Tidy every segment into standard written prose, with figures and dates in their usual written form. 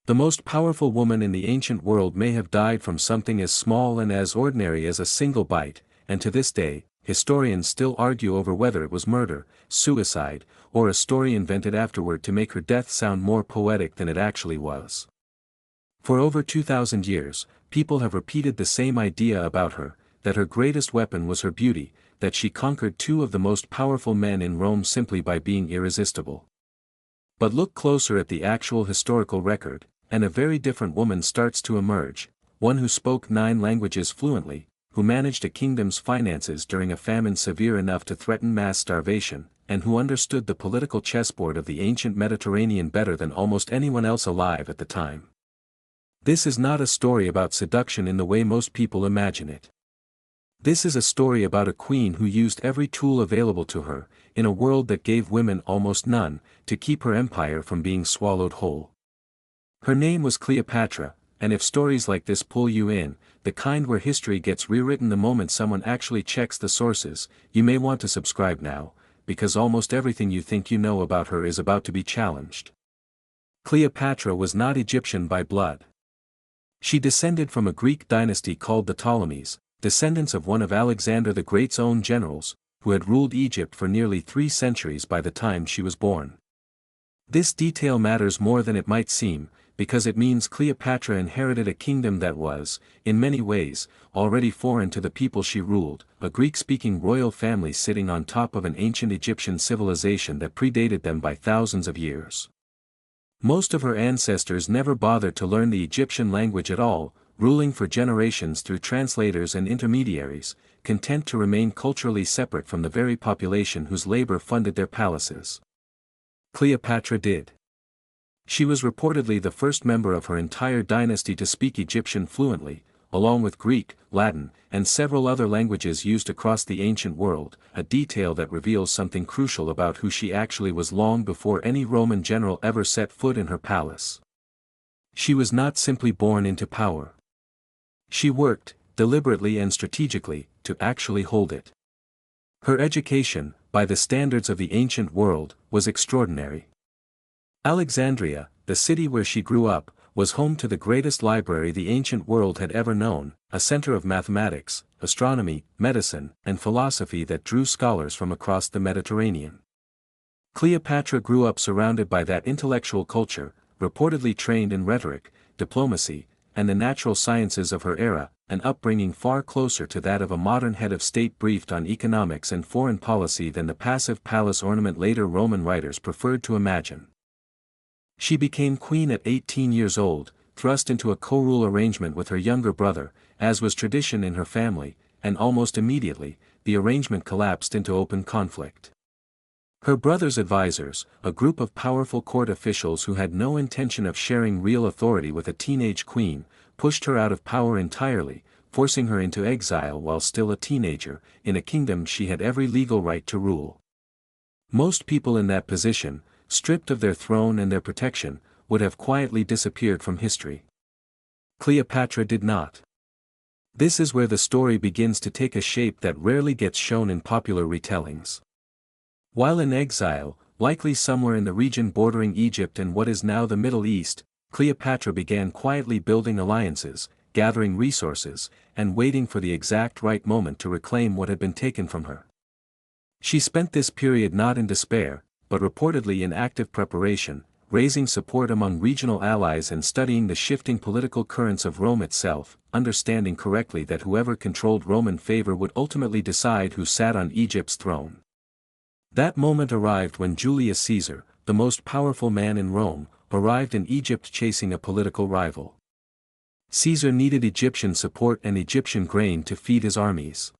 The most powerful woman in the ancient world may have died from something as small and as ordinary as a single bite, and to this day, historians still argue over whether it was murder, suicide, or a story invented afterward to make her death sound more poetic than it actually was. For over 2,000 years, people have repeated the same idea about her, that her greatest weapon was her beauty, that she conquered two of the most powerful men in Rome simply by being irresistible. But look closer at the actual historical record, and a very different woman starts to emerge, one who spoke 9 languages fluently, who managed a kingdom's finances during a famine severe enough to threaten mass starvation, and who understood the political chessboard of the ancient Mediterranean better than almost anyone else alive at the time. This is not a story about seduction in the way most people imagine it. This is a story about a queen who used every tool available to her, in a world that gave women almost none, to keep her empire from being swallowed whole. Her name was Cleopatra, and if stories like this pull you in, the kind where history gets rewritten the moment someone actually checks the sources, you may want to subscribe now, because almost everything you think you know about her is about to be challenged. Cleopatra was not Egyptian by blood. She descended from a Greek dynasty called the Ptolemies, descendants of one of Alexander the Great's own generals, who had ruled Egypt for nearly 3 centuries by the time she was born. This detail matters more than it might seem, because it means Cleopatra inherited a kingdom that was, in many ways, already foreign to the people she ruled, a Greek-speaking royal family sitting on top of an ancient Egyptian civilization that predated them by thousands of years. Most of her ancestors never bothered to learn the Egyptian language at all, ruling for generations through translators and intermediaries, content to remain culturally separate from the very population whose labor funded their palaces. Cleopatra did. She was reportedly the first member of her entire dynasty to speak Egyptian fluently, along with Greek, Latin, and several other languages used across the ancient world, a detail that reveals something crucial about who she actually was long before any Roman general ever set foot in her palace. She was not simply born into power. She worked, deliberately and strategically, to actually hold it. Her education, by the standards of the ancient world, was extraordinary. Alexandria, the city where she grew up, was home to the greatest library the ancient world had ever known, a center of mathematics, astronomy, medicine, and philosophy that drew scholars from across the Mediterranean. Cleopatra grew up surrounded by that intellectual culture, reportedly trained in rhetoric, diplomacy, and the natural sciences of her era, an upbringing far closer to that of a modern head of state briefed on economics and foreign policy than the passive palace ornament later Roman writers preferred to imagine. She became queen at 18 years old, thrust into a co-rule arrangement with her younger brother, as was tradition in her family, and almost immediately, the arrangement collapsed into open conflict. Her brother's advisors, a group of powerful court officials who had no intention of sharing real authority with a teenage queen, pushed her out of power entirely, forcing her into exile while still a teenager, in a kingdom she had every legal right to rule. Most people in that position, stripped of their throne and their protection, would have quietly disappeared from history. Cleopatra did not. This is where the story begins to take a shape that rarely gets shown in popular retellings. While in exile, likely somewhere in the region bordering Egypt and what is now the Middle East, Cleopatra began quietly building alliances, gathering resources, and waiting for the exact right moment to reclaim what had been taken from her. She spent this period not in despair, but reportedly in active preparation, raising support among regional allies and studying the shifting political currents of Rome itself, understanding correctly that whoever controlled Roman favor would ultimately decide who sat on Egypt's throne. That moment arrived when Julius Caesar, the most powerful man in Rome, arrived in Egypt chasing a political rival. Caesar needed Egyptian support and Egyptian grain to feed his armies.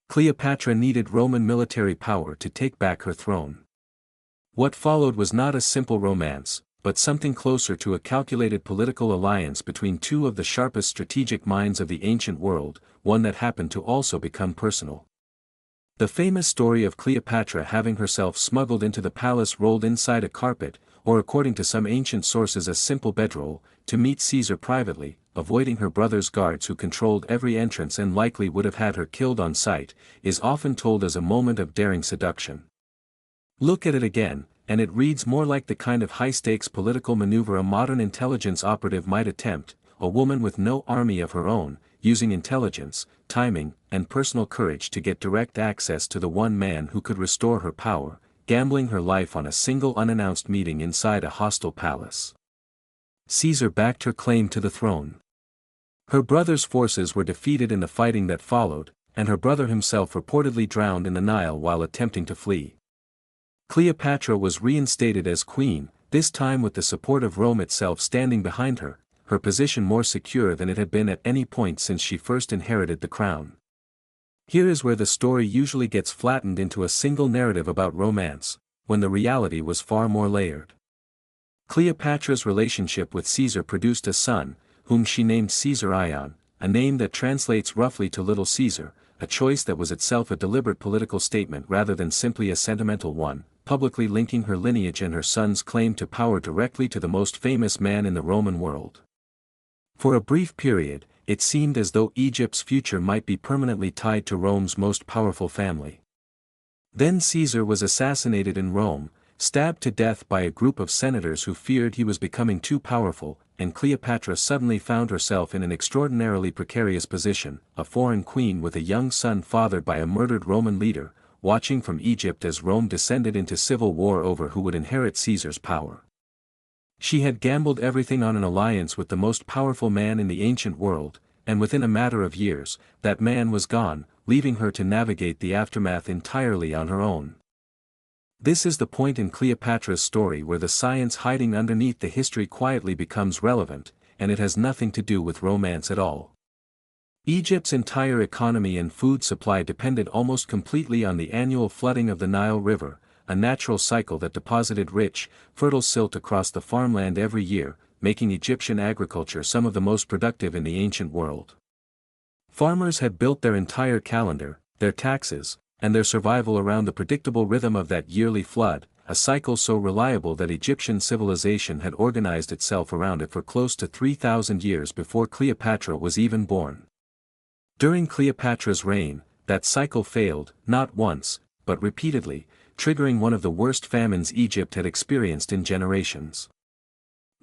Cleopatra needed Roman military power to take back her throne. What followed was not a simple romance, but something closer to a calculated political alliance between two of the sharpest strategic minds of the ancient world, one that happened to also become personal. The famous story of Cleopatra having herself smuggled into the palace rolled inside a carpet, or according to some ancient sources a simple bedroll, to meet Caesar privately, avoiding her brother's guards who controlled every entrance and likely would have had her killed on sight, is often told as a moment of daring seduction. Look at it again, and it reads more like the kind of high-stakes political maneuver a modern intelligence operative might attempt, a woman with no army of her own, using intelligence, timing, and personal courage to get direct access to the one man who could restore her power, gambling her life on a single unannounced meeting inside a hostile palace. Caesar backed her claim to the throne. Her brother's forces were defeated in the fighting that followed, and her brother himself reportedly drowned in the Nile while attempting to flee. Cleopatra was reinstated as queen, this time with the support of Rome itself standing behind her, her position more secure than it had been at any point since she first inherited the crown. Here is where the story usually gets flattened into a single narrative about romance, when the reality was far more layered. Cleopatra's relationship with Caesar produced a son, whom she named Caesar Ion, a name that translates roughly to Little Caesar, a choice that was itself a deliberate political statement rather than simply a sentimental one, publicly linking her lineage and her son's claim to power directly to the most famous man in the Roman world. For a brief period, it seemed as though Egypt's future might be permanently tied to Rome's most powerful family. Then Caesar was assassinated in Rome, stabbed to death by a group of senators who feared he was becoming too powerful, and Cleopatra suddenly found herself in an extraordinarily precarious position, a foreign queen with a young son fathered by a murdered Roman leader, watching from Egypt as Rome descended into civil war over who would inherit Caesar's power. She had gambled everything on an alliance with the most powerful man in the ancient world, and within a matter of years, that man was gone, leaving her to navigate the aftermath entirely on her own. This is the point in Cleopatra's story where the science hiding underneath the history quietly becomes relevant, and it has nothing to do with romance at all. Egypt's entire economy and food supply depended almost completely on the annual flooding of the Nile River, a natural cycle that deposited rich, fertile silt across the farmland every year, making Egyptian agriculture some of the most productive in the ancient world. Farmers had built their entire calendar, their taxes, and their survival around the predictable rhythm of that yearly flood, a cycle so reliable that Egyptian civilization had organized itself around it for close to 3,000 years before Cleopatra was even born. During Cleopatra's reign, that cycle failed, not once, but repeatedly, triggering one of the worst famines Egypt had experienced in generations.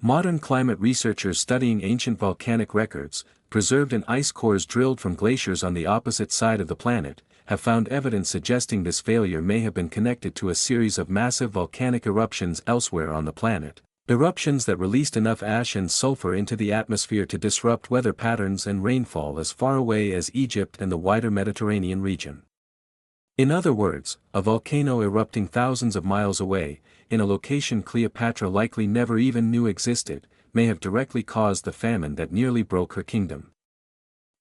Modern climate researchers studying ancient volcanic records, preserved in ice cores drilled from glaciers on the opposite side of the planet, have found evidence suggesting this failure may have been connected to a series of massive volcanic eruptions elsewhere on the planet, eruptions that released enough ash and sulfur into the atmosphere to disrupt weather patterns and rainfall as far away as Egypt and the wider Mediterranean region. In other words, a volcano erupting thousands of miles away, in a location Cleopatra likely never even knew existed, may have directly caused the famine that nearly broke her kingdom.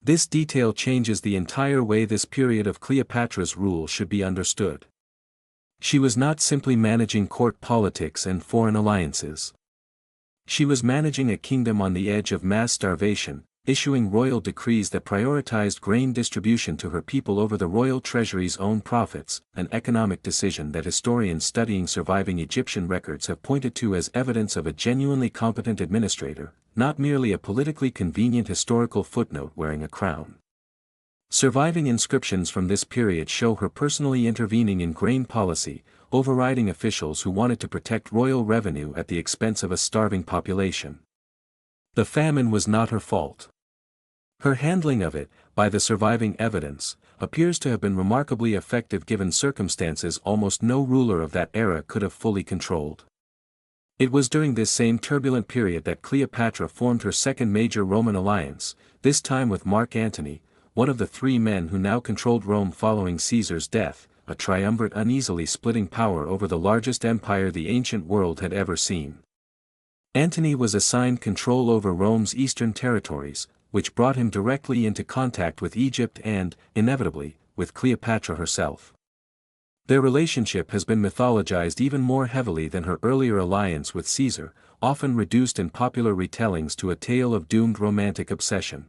This detail changes the entire way this period of Cleopatra's rule should be understood. She was not simply managing court politics and foreign alliances. She was managing a kingdom on the edge of mass starvation, issuing royal decrees that prioritized grain distribution to her people over the royal treasury's own profits, an economic decision that historians studying surviving Egyptian records have pointed to as evidence of a genuinely competent administrator, not merely a politically convenient historical footnote wearing a crown. Surviving inscriptions from this period show her personally intervening in grain policy, overriding officials who wanted to protect royal revenue at the expense of a starving population. The famine was not her fault. Her handling of it, by the surviving evidence, appears to have been remarkably effective given circumstances almost no ruler of that era could have fully controlled. It was during this same turbulent period that Cleopatra formed her second major Roman alliance, this time with Mark Antony, one of the three men who now controlled Rome following Caesar's death, a triumvirate uneasily splitting power over the largest empire the ancient world had ever seen. Antony was assigned control over Rome's eastern territories, which brought him directly into contact with Egypt and, inevitably, with Cleopatra herself. Their relationship has been mythologized even more heavily than her earlier alliance with Caesar, often reduced in popular retellings to a tale of doomed romantic obsession.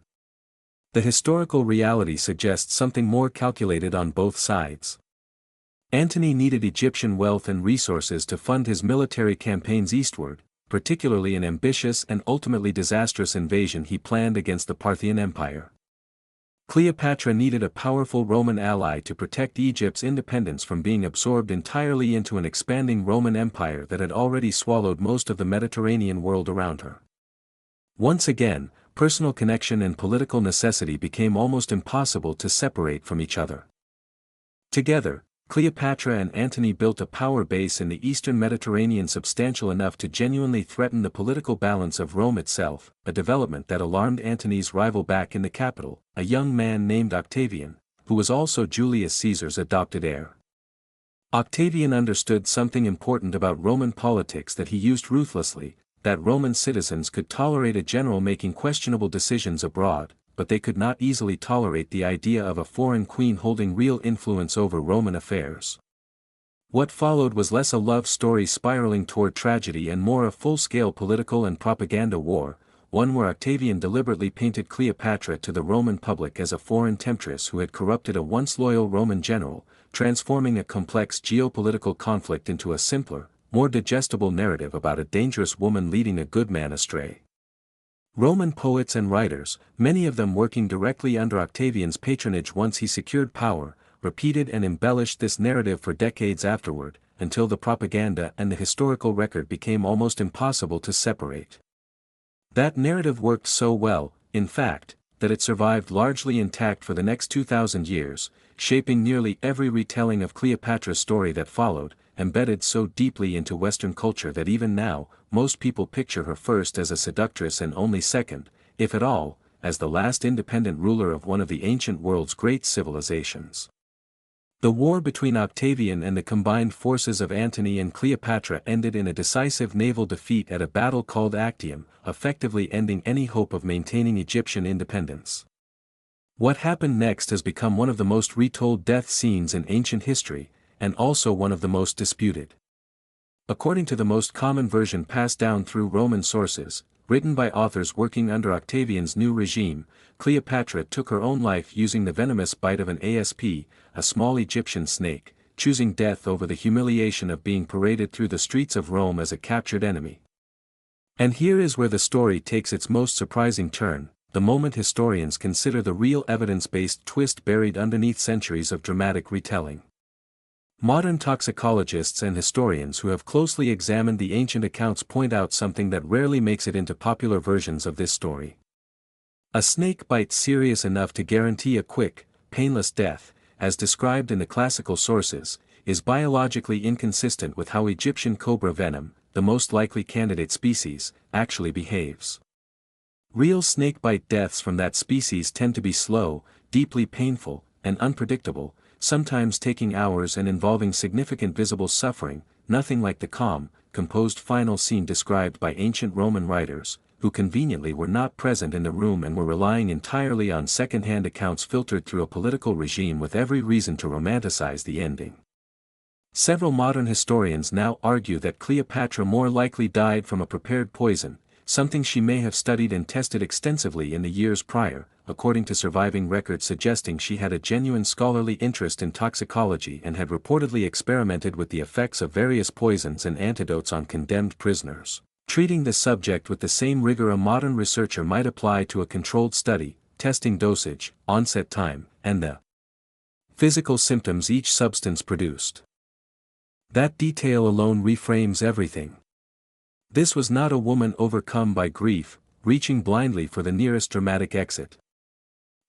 The historical reality suggests something more calculated on both sides. Antony needed Egyptian wealth and resources to fund his military campaigns eastward, particularly an ambitious and ultimately disastrous invasion he planned against the Parthian Empire. Cleopatra needed a powerful Roman ally to protect Egypt's independence from being absorbed entirely into an expanding Roman Empire that had already swallowed most of the Mediterranean world around her. Once again, personal connection and political necessity became almost impossible to separate from each other. Together, Cleopatra and Antony built a power base in the eastern Mediterranean substantial enough to genuinely threaten the political balance of Rome itself, a development that alarmed Antony's rival back in the capital, a young man named Octavian, who was also Julius Caesar's adopted heir. Octavian understood something important about Roman politics that he used ruthlessly, that Roman citizens could tolerate a general making questionable decisions abroad, but they could not easily tolerate the idea of a foreign queen holding real influence over Roman affairs. What followed was less a love story spiraling toward tragedy and more a full-scale political and propaganda war, one where Octavian deliberately painted Cleopatra to the Roman public as a foreign temptress who had corrupted a once loyal Roman general, transforming a complex geopolitical conflict into a simpler, more digestible narrative about a dangerous woman leading a good man astray. Roman poets and writers, many of them working directly under Octavian's patronage once he secured power, repeated and embellished this narrative for decades afterward, until the propaganda and the historical record became almost impossible to separate. That narrative worked so well, in fact, that it survived largely intact for the next 2,000 years, shaping nearly every retelling of Cleopatra's story that followed, embedded so deeply into Western culture that even now, most people picture her first as a seductress and only second, if at all, as the last independent ruler of one of the ancient world's great civilizations. The war between Octavian and the combined forces of Antony and Cleopatra ended in a decisive naval defeat at a battle called Actium, effectively ending any hope of maintaining Egyptian independence. What happened next has become one of the most retold death scenes in ancient history, and also one of the most disputed. According to the most common version passed down through Roman sources, written by authors working under Octavian's new regime, Cleopatra took her own life using the venomous bite of an asp, a small Egyptian snake, choosing death over the humiliation of being paraded through the streets of Rome as a captured enemy. And here is where the story takes its most surprising turn, the moment historians consider the real evidence-based twist buried underneath centuries of dramatic retelling. Modern toxicologists and historians who have closely examined the ancient accounts point out something that rarely makes it into popular versions of this story. A snake bite serious enough to guarantee a quick, painless death, as described in the classical sources, is biologically inconsistent with how Egyptian cobra venom, the most likely candidate species, actually behaves. Real snakebite deaths from that species tend to be slow, deeply painful, and unpredictable, sometimes taking hours and involving significant visible suffering, nothing like the calm, composed final scene described by ancient Roman writers, who conveniently were not present in the room and were relying entirely on second-hand accounts filtered through a political regime with every reason to romanticize the ending. Several modern historians now argue that Cleopatra more likely died from a prepared poison, something she may have studied and tested extensively in the years prior, according to surviving records suggesting she had a genuine scholarly interest in toxicology and had reportedly experimented with the effects of various poisons and antidotes on condemned prisoners, treating the subject with the same rigor a modern researcher might apply to a controlled study, testing dosage, onset time, and the physical symptoms each substance produced. That detail alone reframes everything. This was not a woman overcome by grief, reaching blindly for the nearest dramatic exit.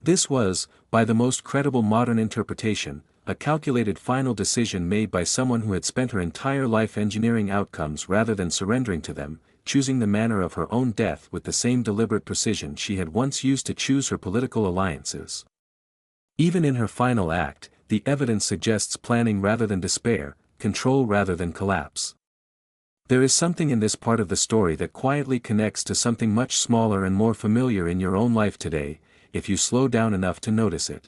This was, by the most credible modern interpretation, a calculated final decision made by someone who had spent her entire life engineering outcomes rather than surrendering to them, choosing the manner of her own death with the same deliberate precision she had once used to choose her political alliances. Even in her final act, the evidence suggests planning rather than despair, control rather than collapse. There is something in this part of the story that quietly connects to something much smaller and more familiar in your own life today, if you slow down enough to notice it.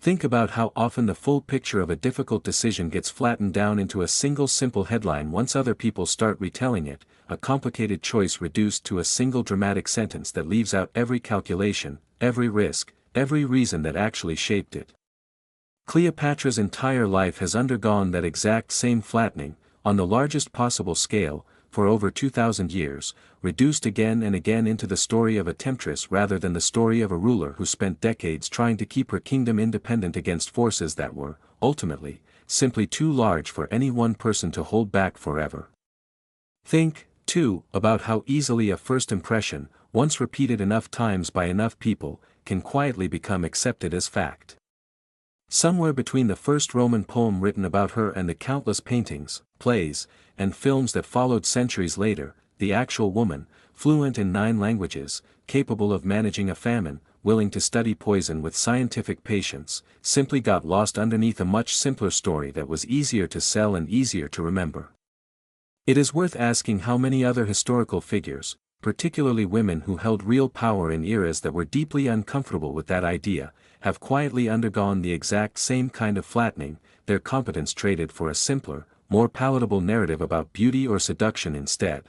Think about how often the full picture of a difficult decision gets flattened down into a single simple headline once other people start retelling it, a complicated choice reduced to a single dramatic sentence that leaves out every calculation, every risk, every reason that actually shaped it. Cleopatra's entire life has undergone that exact same flattening, on the largest possible scale, for over 2,000 years, reduced again and again into the story of a temptress rather than the story of a ruler who spent decades trying to keep her kingdom independent against forces that were, ultimately, simply too large for any one person to hold back forever. Think, too, about how easily a first impression, once repeated enough times by enough people, can quietly become accepted as fact. Somewhere between the first Roman poem written about her and the countless paintings, plays, and films that followed centuries later, the actual woman, fluent in 9 languages, capable of managing a famine, willing to study poison with scientific patience, simply got lost underneath a much simpler story that was easier to sell and easier to remember. It is worth asking how many other historical figures, particularly women who held real power in eras that were deeply uncomfortable with that idea, have quietly undergone the exact same kind of flattening, their competence traded for a simpler, more palatable narrative about beauty or seduction instead.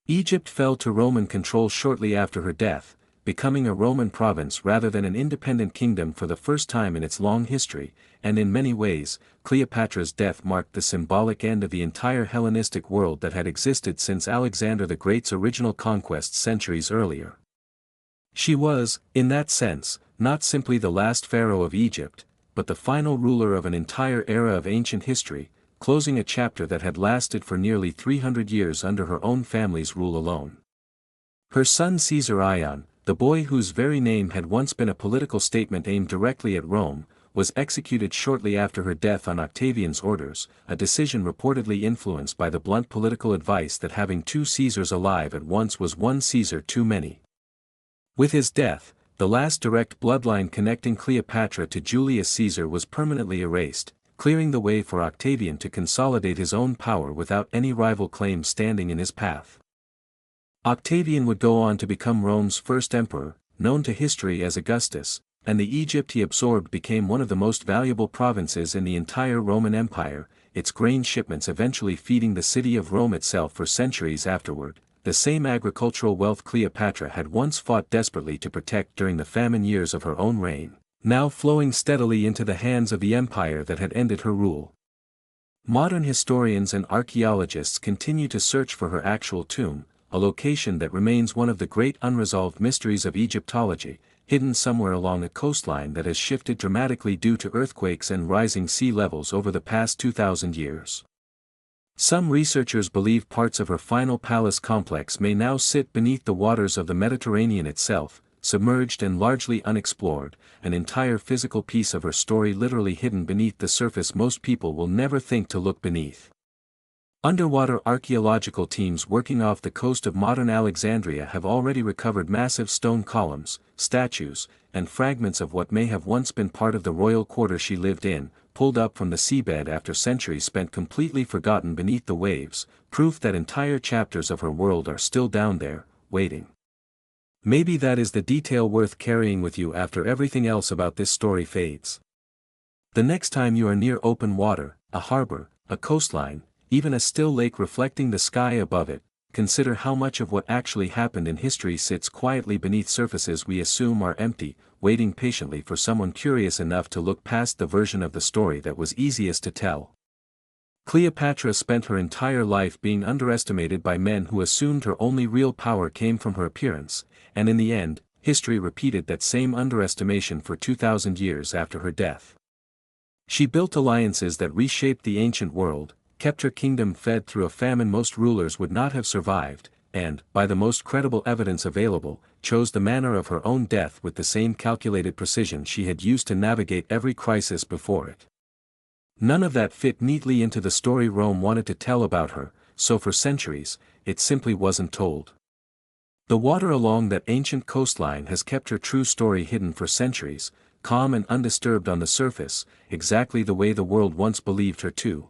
Egypt fell to Roman control shortly after her death, becoming a Roman province rather than an independent kingdom for the first time in its long history, and in many ways, Cleopatra's death marked the symbolic end of the entire Hellenistic world that had existed since Alexander the Great's original conquest centuries earlier. She was, in that sense, not simply the last pharaoh of Egypt, but the final ruler of an entire era of ancient history, closing a chapter that had lasted for nearly 300 years under her own family's rule alone. Her son Caesar Ion, the boy whose very name had once been a political statement aimed directly at Rome, was executed shortly after her death on Octavian's orders, a decision reportedly influenced by the blunt political advice that having 2 Caesars alive at once was one Caesar too many. With his death, the last direct bloodline connecting Cleopatra to Julius Caesar was permanently erased, clearing the way for Octavian to consolidate his own power without any rival claim standing in his path. Octavian would go on to become Rome's first emperor, known to history as Augustus, and the Egypt he absorbed became one of the most valuable provinces in the entire Roman Empire, its grain shipments eventually feeding the city of Rome itself for centuries afterward, the same agricultural wealth Cleopatra had once fought desperately to protect during the famine years of her own reign, now flowing steadily into the hands of the empire that had ended her rule. Modern historians and archaeologists continue to search for her actual tomb, a location that remains one of the great unresolved mysteries of Egyptology, hidden somewhere along a coastline that has shifted dramatically due to earthquakes and rising sea levels over the past 2,000 years. Some researchers believe parts of her final palace complex may now sit beneath the waters of the Mediterranean itself, submerged and largely unexplored, an entire physical piece of her story literally hidden beneath the surface most people will never think to look beneath. Underwater archaeological teams working off the coast of modern Alexandria have already recovered massive stone columns, statues, and fragments of what may have once been part of the royal quarter she lived in, pulled up from the seabed after centuries spent completely forgotten beneath the waves, proof that entire chapters of her world are still down there, waiting. Maybe that is the detail worth carrying with you after everything else about this story fades. The next time you are near open water, a harbor, a coastline, even a still lake reflecting the sky above it, consider how much of what actually happened in history sits quietly beneath surfaces we assume are empty, waiting patiently for someone curious enough to look past the version of the story that was easiest to tell. Cleopatra spent her entire life being underestimated by men who assumed her only real power came from her appearance, and in the end, history repeated that same underestimation for 2,000 years after her death. She built alliances that reshaped the ancient world, kept her kingdom fed through a famine most rulers would not have survived, and, by the most credible evidence available, chose the manner of her own death with the same calculated precision she had used to navigate every crisis before it. None of that fit neatly into the story Rome wanted to tell about her, so for centuries, it simply wasn't told. The water along that ancient coastline has kept her true story hidden for centuries, calm and undisturbed on the surface, exactly the way the world once believed her to.